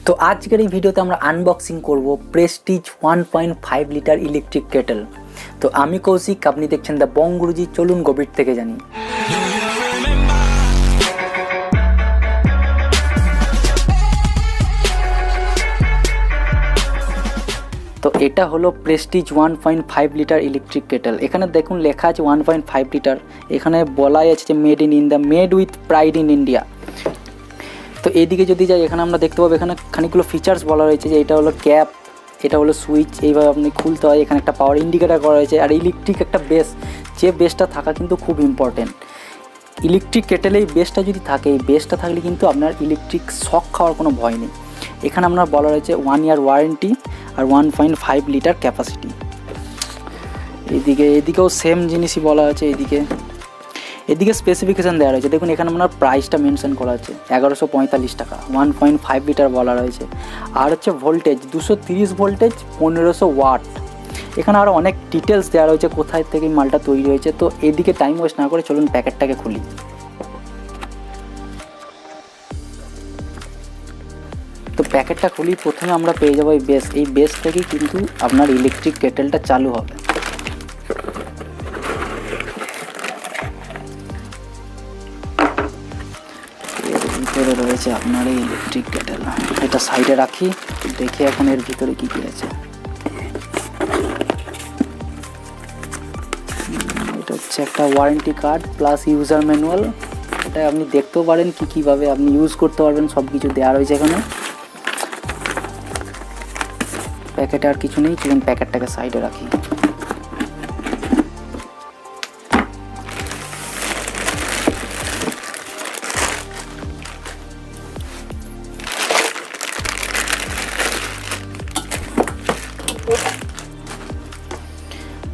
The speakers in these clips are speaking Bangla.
তো আজকের এই ভিডিওতে আমরা আনবক্সিং করব প্রেস্টিজ 1.5 লিটার ইলেকট্রিক কেটেল। তো আমি কৌশিক, আপনি দেখছেন দ্য বং গুরুজি। চলুন গভীর থেকে জানি। তো এটা হলো প্রেস্টিজ 1.5 লিটার ইলেকট্রিক কেটেল। এখানে দেখুন লেখা আছে 1.5 লিটার। এখানে বলাই আছে যে made in India, made with pride in India. তো এইদিকে যদি যাই, এখানে আমরা দেখতে পাবো এখানে খানিকগুলো ফিচার্স বলা রয়েছে যে এটা হলো ক্যাপ, এটা হলো সুইচ, এইভাবে আপনি খুলতে হয়। এখানে একটা পাওয়ার ইন্ডিকেটার করা রয়েছে, আর ইলেকট্রিক একটা বেস, যে বেসটা থাকা কিন্তু খুব ইম্পর্টেন্ট। ইলেকট্রিক কেটেলে এই বেসটা যদি থাকে, এই বেসটা থাকলে কিন্তু আপনার ইলেকট্রিক শক খাওয়ার কোনো ভয় নেই। এখানে আপনার বলা রয়েছে 1 ইয়ার ওয়ারেন্টি আর 1.5 লিটার ক্যাপাসিটি। এদিকেও সেম জিনিসই বলা আছে। এদিকে স্পেসিফিকেশান দেওয়া রয়েছে। দেখুন এখানে আপনার প্রাইসটা মেনশন করা আছে 1145 টাকা। 1.5 লিটার বলা রয়েছে। আর হচ্ছে ভোল্টেজ 230 ভোল্টেজ, 1500 ওয়াট। এখানে আরও অনেক ডিটেলস দেওয়া রয়েছে কোথায় থেকে মালটা তৈরি হয়েছে। তো এদিকে টাইম ওয়েস্ট না করে চলুন প্যাকেটটাকে খুলি। তো প্যাকেটটা খুলি, প্রথমে আমরা পেয়ে যাবো এই বেস। এই বেস থেকেই কিন্তু আপনার ইলেকট্রিক কেটেলটা চালু হবে। ভিতরে রয়েছে আপনার এই ইলেকট্রিক কেটেল। এটা সাইডে রাখি, দেখি এখন এর ভিতরে কী কী আছে। এটা হচ্ছে একটা warranty card plus user manual. এটা আপনি দেখতেও পারেন কীভাবে আপনি ইউজ করতে পারবেন, সব কিছু দেওয়া রয়েছে এখানে। প্যাকেটে আর কিছু নেই, চলুন প্যাকেটটাকে সাইডে রাখি।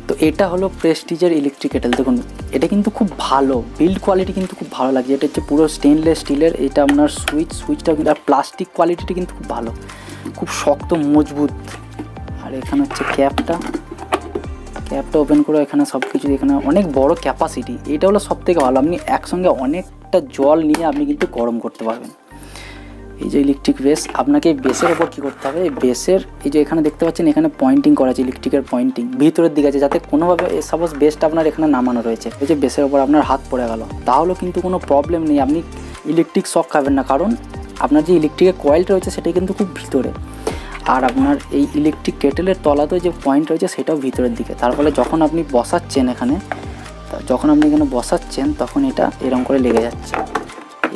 তো এটা হলো প্রেস্টিজের ইলেকট্রিক কেটেল। দেখুন এটা কিন্তু খুব ভালো, বিল্ড কোয়ালিটি কিন্তু খুব ভালো লাগছে। এটা হচ্ছে পুরো স্টেনলেস স্টিলের। এটা আপনার সুইচটাও কিন্তু, আর প্লাস্টিক কোয়ালিটিটা কিন্তু খুব ভালো, খুব শক্ত মজবুত। আর এখানে হচ্ছে ক্যাপটা ওপেন করে এখানে সব কিছু, এখানে অনেক বড় ক্যাপাসিটি। এটা হলো সব থেকে ভালো, আপনি একসঙ্গে অনেকটা জল নিয়ে আপনি কিন্তু গরম করতে পারবেন। এই যে ইলেকট্রিক বেস, আপনাকে এই বেসের ওপর কী করতে হবে, এই বেসের এই যে এখানে দেখতে পাচ্ছেন এখানে পয়েন্টিং করা আছে, ইলেকট্রিকের পয়েন্টিং ভিতরের দিকে আছে, যাতে কোনোভাবে সাপোজ বেসটা আপনার এখানে নামানো রয়েছে, এই যে বেসের ওপর আপনার হাত পড়ে গেল, তাহলেও কিন্তু কোনো প্রবলেম নেই, আপনি ইলেকট্রিক শক খাবেন না। কারণ আপনার যে ইলেকট্রিকের কয়েলটা রয়েছে সেটা কিন্তু খুব ভিতরে, আর আপনার এই ইলেকট্রিক কেটেলের তলাতেও যে পয়েন্ট রয়েছে সেটাও ভিতরের দিকে। তার ফলে যখন আপনি বসাচ্ছেন এখানে বসাচ্ছেন তখন এটা এরকম করে লেগে যাচ্ছে,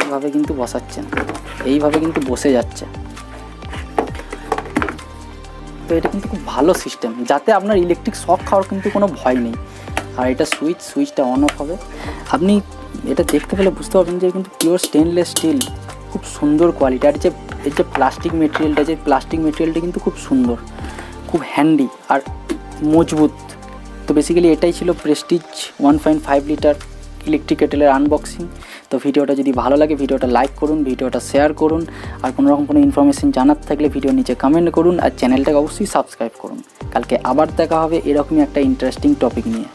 এইভাবে কিন্তু বসাচ্ছেন, এইভাবে কিন্তু বসে যাচ্ছে। তো এটা কিন্তু খুব ভালো সিস্টেম, যাতে আপনার ইলেকট্রিক শক খাওয়ার কিন্তু কোনো ভয় নেই। আর এটা সুইচটা অন অফ হবে। আপনি এটা দেখতে পেলে বুঝতে পারবেন যে কিন্তু পিওর স্টেনলেস স্টিল, খুব সুন্দর কোয়ালিটি। আর এই যে প্লাস্টিক মেটেরিয়ালটা কিন্তু খুব সুন্দর, খুব হ্যান্ডি আর মজবুত। তো বেসিক্যালি এটাই ছিল প্রেস্টিজ 1.5 লিটার ইলেকট্রিক কেটেলের আনবক্সিং। তো ভিডিওটা যদি ভালো লাগে ভিডিওটা লাইক করুন, ভিডিওটা শেয়ার করুন, আর কোনো রকম কোনো ইনফরমেশন জানার থাকলে ভিডিওর নিচে কমেন্ট করুন, আর চ্যানেলটাকে অবশ্যই সাবস্ক্রাইব করুন। কালকে আবার দেখা হবে এরকমই একটা ইন্টারেস্টিং টপিক নিয়ে।